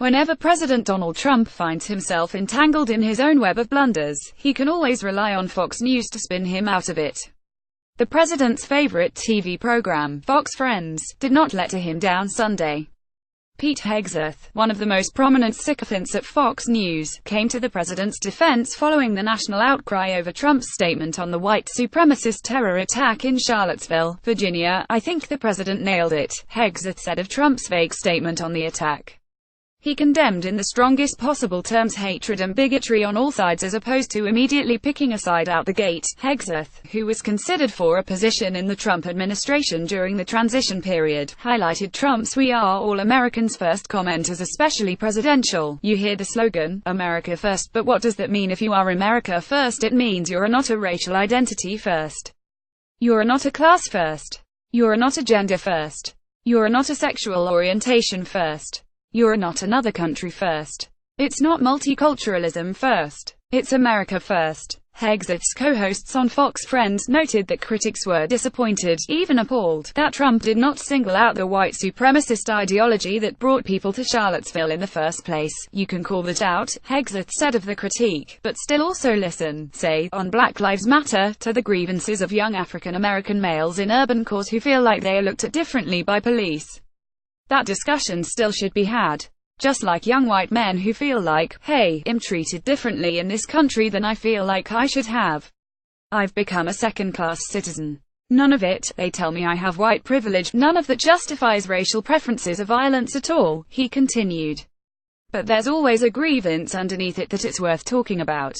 Whenever President Donald Trump finds himself entangled in his own web of blunders, he can always rely on Fox News to spin him out of it. The president's favorite TV program, Fox Friends, did not let him down Sunday. Pete Hegseth, one of the most prominent sycophants at Fox News, came to the president's defense following the national outcry over Trump's statement on the white supremacist terror attack in Charlottesville, Virginia. "I think the president nailed it," Hegseth said of Trump's vague statement on the attack. He condemned in the strongest possible terms hatred and bigotry on all sides as opposed to immediately picking a side out the gate. Hegseth, who was considered for a position in the Trump administration during the transition period, highlighted Trump's "We are all Americans first" comment as especially presidential. "You hear the slogan, America first, but what does that mean if you are America first? It means you're not a racial identity first. You're not a class first. You're not a gender first. You're not a sexual orientation first. You're not another country first. It's not multiculturalism first. It's America first." Hegseth's co-hosts on Fox Friends noted that critics were disappointed, even appalled, that Trump did not single out the white supremacist ideology that brought people to Charlottesville in the first place. "You can call that out," Hegseth said of the critique, "but still also listen, say, on Black Lives Matter, to the grievances of young African-American males in urban cores who feel like they are looked at differently by police. That discussion still should be had. Just like young white men who feel like, hey, I'm treated differently in this country than I feel like I should have. I've become a second-class citizen. None of it, they tell me I have white privilege, none of that justifies racial preferences or violence at all," he continued. "But there's always a grievance underneath it that it's worth talking about.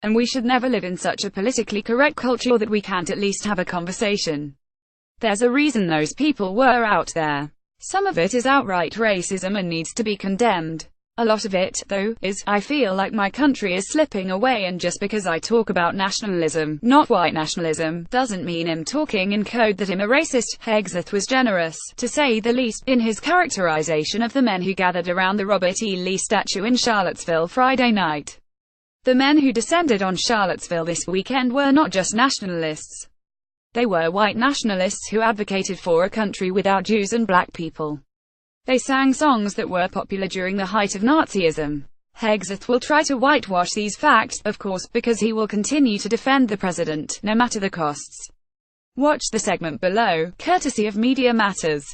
And we should never live in such a politically correct culture that we can't at least have a conversation. There's a reason those people were out there. Some of it is outright racism and needs to be condemned. A lot of it, though, is, I feel like my country is slipping away, and just because I talk about nationalism, not white nationalism, doesn't mean I'm talking in code that I'm a racist." Hegseth was generous, to say the least, in his characterization of the men who gathered around the Robert E. Lee statue in Charlottesville Friday night. The men who descended on Charlottesville this weekend were not just nationalists. They were white nationalists who advocated for a country without Jews and black people. They sang songs that were popular during the height of Nazism. Hegseth will try to whitewash these facts, of course, because he will continue to defend the president, no matter the costs. Watch the segment below, courtesy of Media Matters.